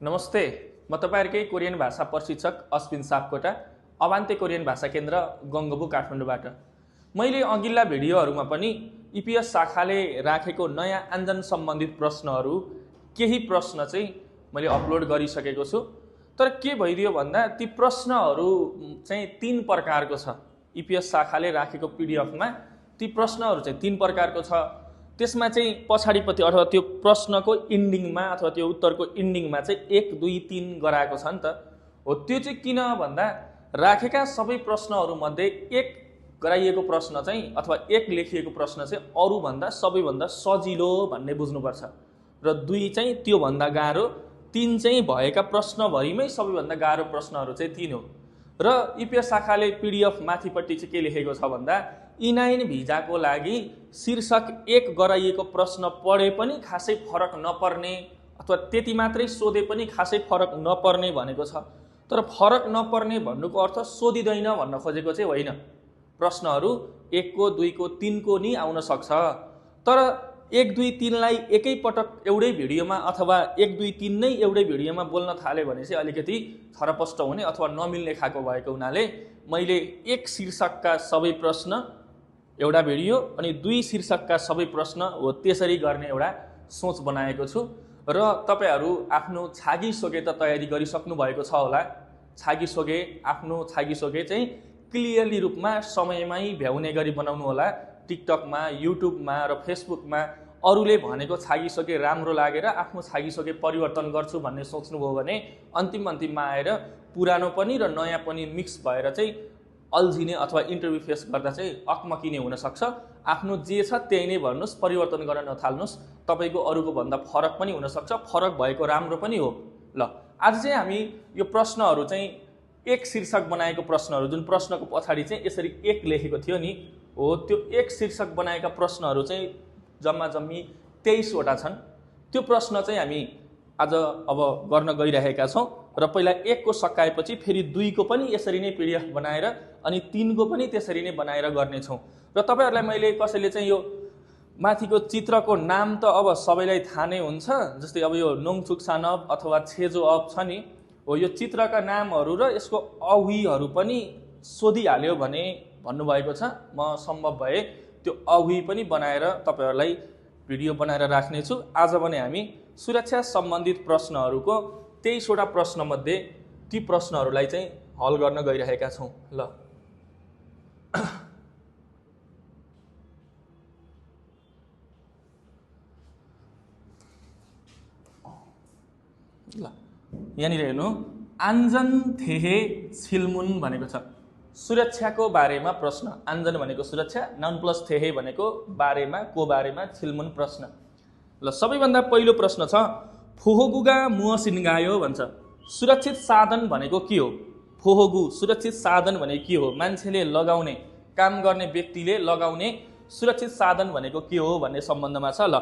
नमस्ते, म तपाईहरुकै कोरियन भाषा प्रशिक्षक अश्विन सापकोटा, अभान्ते कोरियन भाषा केन्द्र गङ्गबु काठमाडौँबाट। मैले अघिल्ला भिडियोहरुमा पनि इपीएस शाखाले राखेको नयाँ आन्जन सम्बन्धित प्रश्नहरु केही प्रश्न चाहिँ मैले अपलोड गरिसकेको छु। तर के भइदियो भन्दा ती प्रश्नहरु चाहिँ 3 प्रकारको छ। इपीएस शाखाले राखेको पीडीएफमा ती प्रश्नहरु चाहिँ 3 प्रकारको छ। त्यसमा चाहिँ पछाडीपट्टि अथवा त्यो प्रश्नको इन्डिङमा अथवा त्यो उत्तरको इन्डिङमा चाहिँ 1 2 3 गराएको छ नि त। हो त्यो चाहिँ किन भन्दा राखेका सबै प्रश्नहरु मध्ये 1 गराइएको प्रश्न चाहिँ अथवा 1 लेखिएको प्रश्न चाहिँ अरु भन्दा सबैभन्दा सजिलो भन्ने बुझ्नुपर्छ र 2 चाहिँ त्यो भन्दा गाह्रो, 3 चाहिँ भएका प्रश्नभरिमै सबैभन्दा गाह्रो प्रश्नहरु चाहिँ 3 हो। र इपीएस शाखाले पीडीएफ माथिपट्टि चाहिँ के लेखेको छ भन्दा E9 भिजाको लागि शीर्षक 1 गराइएको प्रश्न पढे पनि खासै फरक नपर्ने अथवा त्यति मात्रै सोधे पनि खासै फरक नपर्ने भनेको छ। तर फरक नपर्ने भन्नुको अर्थ सोधिदैन भन्न खोजेको चाहिँ होइन। प्रश्नहरु 1 को 2 को 3 को नि आउन सक्छ। तर 1 2 3 लाई एकै पटक एउटै भिडियोमा अथवा 1 2 3 नै एउटै भिडियोमा बोल्न थाले भने चाहिँ अलिकति छरपष्ट हुने अथवा नमिल्ने खाको भएको हुनाले मैले 1 शीर्षकका सबै प्रश्न एउटा भिडियो अनि 2 शीर्षकका सबै प्रश्न हो त्यसरी गर्ने एउटा सोच बनाएको छु। र तपाईहरु आफ्नो छागिसोगे त तयारी गरिसक्नु भएको छ होला। आफ्नो छागिसोगे चाहिँ क्लियरली रूपमा समयमै भ्याउने गरी बनाउनु होला। टिकटकमा, युट्युबमा र फेसबुकमा अरूले भनेको छागिसोगे राम्रो लागेर आफ्नो छागिसोगे परिवर्तन गर्छु भन्ने सोच्नुभयो भने अन्तिममा आएर पुरानो पनि र नयाँ पनि मिक्स भएर चाहिँ अल्झिने अथवा इन्टरभ्यु फेस गर्दा चाहिँ अकमकिने हुन सक्छ। आफ्नो जे छ त्यही नै भन्नुस्, परिवर्तन गर्न नथाल्नुस्। तपाईको अरूको भन्दा फरक पनि हुन सक्छ, फरक भएको राम्रो पनि हो। ल आज चाहिँ हामी यो प्रश्नहरु चाहिँ 1 शीर्षक बनाएको प्रश्नहरु जुन प्रश्नको पछाडी चाहिँ यसरी 1 लेखेको थियो नि, हो त्यो 1 शीर्षक बनाएका प्रश्नहरु चाहिँ जम्मा जम्मी 23 वटा छन्। त्यो प्रश्न चाहिँ हामी आज अब गर्न गइरहेका छौं र पहिला 1 को सकाएपछि फेरि 2 को पनि यसरी नै पीडीएफ बनाएर अनि 3 को पनि त्यसरी नै बनाएर गर्ने छौं। र तपाईहरुलाई मैले कसैले चाहिँ यो माथिको चित्रको नाम त अब सबैलाई थाहा नै हुन्छ, जस्तै अब यो नोङचुक्सान अप अथवा छेजो अप छ नि, हो यो चित्रका नामहरु र यसको अवधिहरु पनि सोधिहाल्यो भने भन्नुभएको छ। म सम्भव भए त्यो अवधि पनि बनाएर तपाईहरुलाई भिडियो बनाएर राख्ने छु। आज भने हामी सुरक्षा सम्बन्धित प्रश्नहरुको 23 वटा प्रश्न मध्ये ती प्रश्नहरुलाई चाहिँ हल गर्न गइरहेका छौं। ल यहाँनिर हेर्नु, आन्जन थेहे छिलमुन भनेको छ सुरक्षाको बारेमा प्रश्न। आन्जन भनेको सुरक्षा, नाउन प्लस थेहे भनेको बारेमा, को बारेमा, छिलमुन प्रश्न। ल सबैभन्दा पहिलो प्रश्न छ फोहोगुगा मुअसिनगायो भन्छ। सुरक्षित साधन भनेको के हो? फोहोगु सुरक्षित साधन भनेको के हो? मान्छेले लगाउने, काम गर्ने व्यक्तिले लगाउने सुरक्षित साधन भनेको के हो भन्ने सम्बन्धमा छ। ल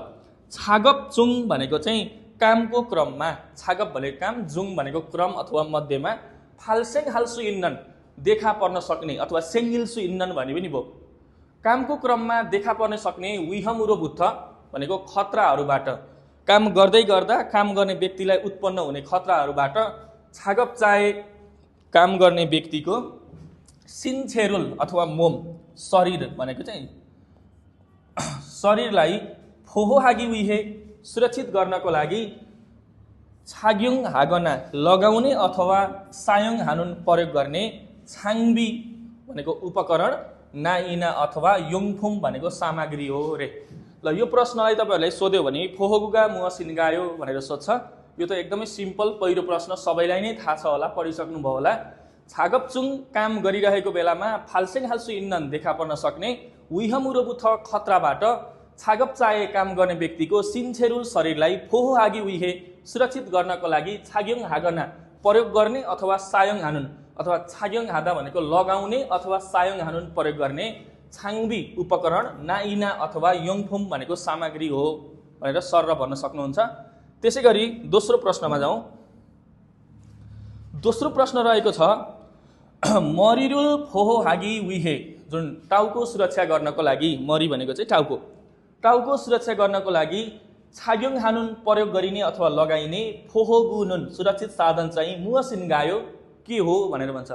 छागप चुङ भनेको चाहिँ कामको क्रममा, छागप भनेको काम, जुङ भनेको क्रम अथवा मध्यमा, फाल्सेङ हाल्सु इन्नन देखा पर्न सक्ने अथवा सेङ्गिल्सु इन्नन भने पनि भयो। कामको क्रममा देखा पर्न सक्ने विहमुरो बुद्ध भनेको खतराहरूबाट, काम गर्दै गर्दा काम गर्ने व्यक्तिलाई उत्पन्न हुने खतराहरूबाट छागप चाहे काम गर्ने व्यक्तिको सिन्छेरुल अथवा मोम शरीर भनेको चाहिँ शरीरलाई फोहो हागी उइहे सुरक्षित गर्नको लागि छाग्युङ हागना लगाउने अथवा सायोङ हानुन प्रयोग गर्ने छाङबी भनेको उपकरण, नाइना अथवा योङफुम भनेको सामग्री हो रे। ल यो प्रश्नलाई तपाईहरुलाई सोध्यो भने फोहोगुगा मुअसिनगायो भनेर सोध्छ। यो त एकदमै सिम्पल पहिलो प्रश्न, सबैलाई नै थाहा छ होला, पढिसक्नु भयो होला। छागपचुङ काम गरिरहेको बेलामा फाल्सेङ हाल्सु इन्नन देखा पर्न सक्ने विहमुरोबुथ खतराबाट छागप चाहे काम गर्ने व्यक्तिको सिन्छेरुल शरीरलाई फोहो हागी उइहे सुरक्षित गर्नको लागि छाग्युङ हागना प्रयोग गर्ने अथवा सायोङ हानुन अथवा छाग्युङ हादा भनेको लगाउने अथवा सायोङ हानुन प्रयोग गर्ने छाङबी उपकरण, नाइना अथवा योङफुम भनेको सामग्री हो भनेर सरर भन्न सक्नुहुन्छ। त्यसैगरी दोस्रो प्रश्नमा जाउँ। दोस्रो प्रश्न रहेको छ मरिरुल फोहो हागी उइहे, जुन टाउको सुरक्षा गर्नको लागि, मरि भनेको चाहिँ टाउको सुरक्षा गर्नको लागि छाग्योङ हानुन प्रयोग गरिने अथवा लगाइने फोहो गुनुन सुरक्षित साधन चाहिँ मुसिनगायो के हो भनेर भन्छ।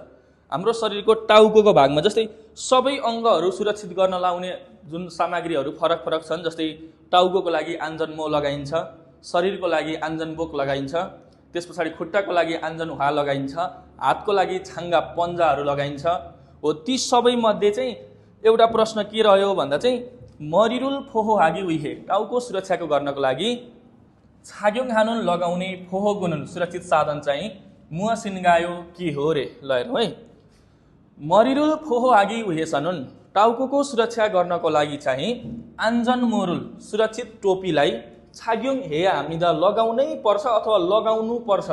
हाम्रो शरीरको टाउको भागमा जस्तै सबै अङ्गहरू सुरक्षित गर्न लाउने जुन सामग्रीहरू फरक फरक छन्, जस्तै टाउको लागि आन्जनमो लगाइन्छ, शरीरको लागि आन्जनबोक लगाइन्छ, त्यस पछाडि खुट्टाको लागि आन्जनहुवा लगाइन्छ, हातको लागि छाङ्गा पन्जाहरू लगाइन्छ। हो ती सबै मध्ये चाहिँ एउटा प्रश्न के रह्यो भन्दा चाहिँ मरिरुल फोहो हागी उइहे टाउको सुरक्षाको गर्नको लागि छाग्योङ हानुन लगाउने फोहो गुनुन सुरक्षित साधन चाहिँ मुसिनगायो के हो रे। ल हेरौँ है, मरिरुल फोहो हागी उहे सनुन टाउको सुरक्षा गर्नको लागि चाहिँ आन्जन मोरुल सुरक्षित टोपीलाई छाग्योङ हेया हामीदा लगाउनै पर्छ अथवा लगाउनु पर्छ,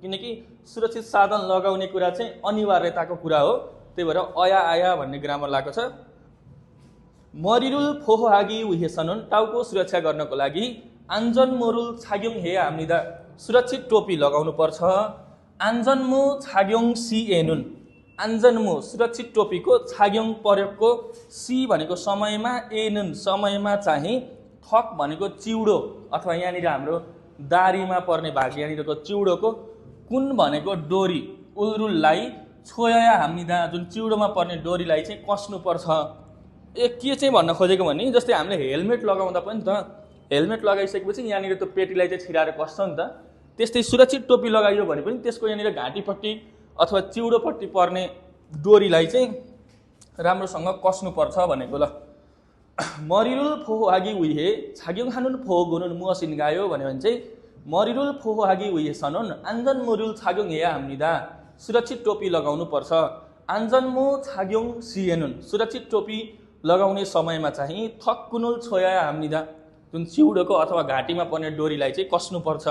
किनकि सुरक्षित साधन लगाउने कुरा चाहिँ अनिवार्यताको कुरा हो। त्यही भएर अया आया भन्ने ग्रामर लागेको छ। मरिरुल फोहो हागी उहे सनुन टाउको सुरक्षा गर्नको लागि आन्जन मोरुल छाग्योङ हेया हामीदा सुरक्षित टोपी लगाउनु पर्छ। आन्जनमो छाग्योङ सी एनुन आन्जनमो सुरक्षित टोपीको छाग्योङ प्रयोगको सी भनेको समयमा, एनुन समयमा चाहिँ, थक भनेको चिउडो अथवा यहाँनिर हाम्रो दारीमा पर्ने भाग यहाँनिरको चिउडोको, कुन भनेको डोरी, उल्रुललाई छोया हामीदा जुन चिउडोमा पर्ने डोरीलाई चाहिँ कस्नुपर्छ। के चाहिँ भन्न खोजेको भने जस्तै हामीले हेलमेट लगाउँदा पनि त हेलमेट लगाइसकेपछि यहाँनिर त्यो पेटीलाई चाहिँ छिराएर कस्छ नि त, त्यस्तै सुरक्षित टोपी लगाइयो भने पनि त्यसको यहाँनिर घाँटीपट्टि अथवा चिउडोपट्टि पर्ने डोरीलाई चाहिँ राम्रोसँग कस्नुपर्छ भनेको। ल मरिरुल फोहो हागी उइहे छाग्योङ हानुन फोहो गुनुन मुसिनगायो भन्यो भने चाहिँ मरिरुल फोहो हागी उइहे सनुन आन्जन मोरुल छाग्योङ हेया हामीदा सुरक्षित टोपी लगाउनु पर्छ। आन्जनमो छाग्योङ सिएनुन सुरक्षित टोपी लगाउने समयमा चाहिँ थक कुनुल छोया हामीदा जुन चिउडोको अथवा घाँटीमा पर्ने डोरीलाई चाहिँ कस्नुपर्छ।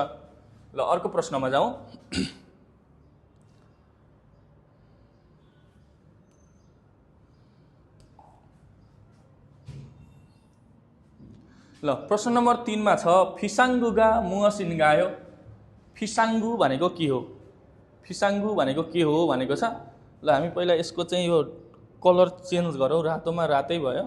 ल अर्को प्रश्नमा जाउँ। ल प्रश्न नम्बर 3 मा छ फिसाङ्गुगा मुसिनगायो। फिसाङ्गु भनेको के हो? फिसाङ्गु भनेको के हो भनेको छ। ल हामी पहिला यसको चाहिँ यो कलर चेन्ज गरौँ, रातोमा रातै भयो।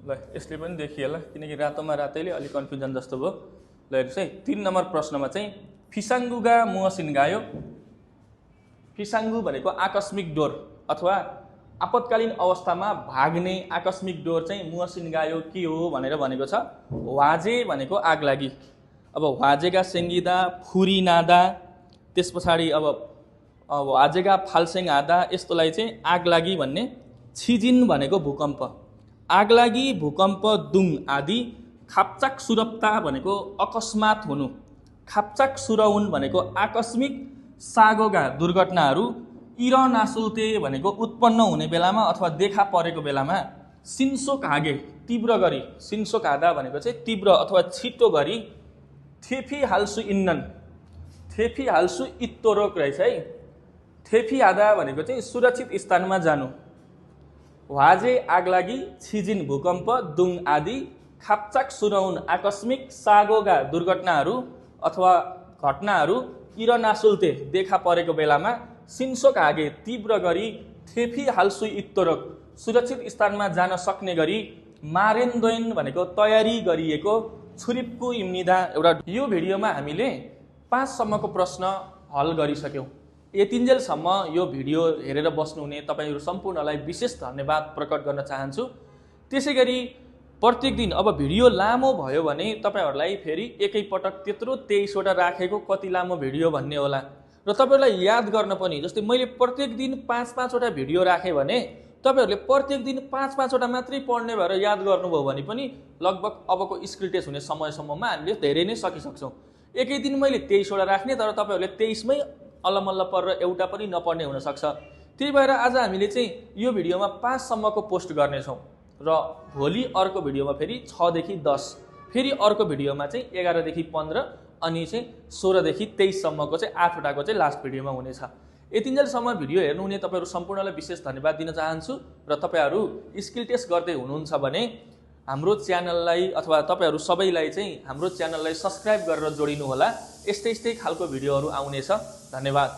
ल यसले पनि देखिएला किनकि रातोमा रातैले अलिक कन्फ्युजन जस्तो भयो। ल हेर्नुहोस् है, 3 नम्बर प्रश्नमा चाहिँ फिसाङ्गुगा मुसिनगायो। फिसाङ्गु भनेको आकस्मिक डोर अथवा आपतकालीन अवस्थामा भाग्ने आकस्मिक डोर चाहिँ मुसिनगायो के हो भनेर भनेको छ। वाजे भनेको आग लागि। अब वाजेगा सेङ्गिदा फुरी नादा, त्यस पछाडि अब वाजेगा फाल्सेङ आदा, यस्तोलाई चाहिँ आग लागि भन्ने। छिजिन भनेको भूकम्प, आग लागि, भूकम्प, दुङ आदि। खाप्चाक सुरप्ता भनेको अकस्मात हुनु, खाप्चाक सुरउन भनेको आकस्मिक, सागोगा दुर्घटनाहरू, इरनासुल्ते भनेको उत्पन्न हुने बेलामा अथवा देखा परेको बेलामा। सिन्सोक हागे तीव्र गरी, सिन्सोक हादा भनेको चाहिँ तीव्र अथवा छिटो गरी। थेफी हाल्सु इन्नन, थेफी हाल्सु इत्तोरोक रहेछ है। थेफी हादा भनेको चाहिँ सुरक्षित स्थानमा जानु। वाजे आग लागि, छिजिन भूकम्प, दुङ आदि। खाप्चाक सुरउन आकस्मिक, सागोगा दुर्घटनाहरू अथवा घटनाहरू, इरनासुल्ते देखा परेको बेलामा। सिन्सोक हागे तीव्र गरी, थेफी हाल्सु इत्तोरोक सुरक्षित स्थानमा जान सक्ने गरी। मारेन्दोइन भनेको तयारी गरिएको। छुरिप्कु इम्निदा एउटा। यो भिडियोमा हामीले 5 सम्मको प्रश्न हल गरिसक्यौँ। यतिन्जेलसम्म यो भिडियो हेरेर बस्नुहुने तपाईँहरू सम्पूर्णलाई विशेष धन्यवाद प्रकट गर्न चाहन्छु। त्यसै गरी प्रत्येक दिन अब भिडियो लामो भयो भने तपाईँहरूलाई फेरि एकैपटक त्यत्रो 23 वटा राखेको कति लामो भिडियो भन्ने होला र तपाईँहरूलाई याद गर्न पनि। जस्तै मैले प्रत्येक दिन 5-5 वटा भिडियो राखेँ भने तपाईँहरूले प्रत्येक दिन 5-5 वटा मात्रै पढ्ने भएर याद गर्नुभयो भने पनि लगभग अबको स्किल टेस्ट हुने समयसम्ममा हामीले धेरै नै सकिसक्छौँ। एकै दिन मैले 23 वटा राख्ने तर तपाईँहरूले 23 मै अल्लमल्ल परेर एउटा पनि नपढ्ने हुनसक्छ। त्यही भएर आज हामीले चाहिँ यो भिडियोमा 5 सम्मको पोस्ट गर्नेछौँ र भोलि अर्को भिडियोमा फेरि 6 देखि 10, फेरि अर्को भिडियोमा चाहिँ 11 देखि 15 अनि चाहिँ 16 देखि 23 सम्मको चाहिँ 8 वटाको चाहिँ लास्ट भिडियोमा हुनेछ। यतिन्जेलसम्म भिडियो हेर्नुहुने तपाईँहरू सम्पूर्णलाई विशेष धन्यवाद दिन चाहन्छु र तपाईँहरू स्किल टेस्ट गर्दै हुनुहुन्छ भने हाम्रो च्यानललाई अथवा तपाईँहरू सबैलाई चाहिँ हाम्रो च्यानललाई सब्स्क्राइब गरेर जोडिनु होला। यस्तै खालको भिडियोहरू आउनेछ। धन्यवाद।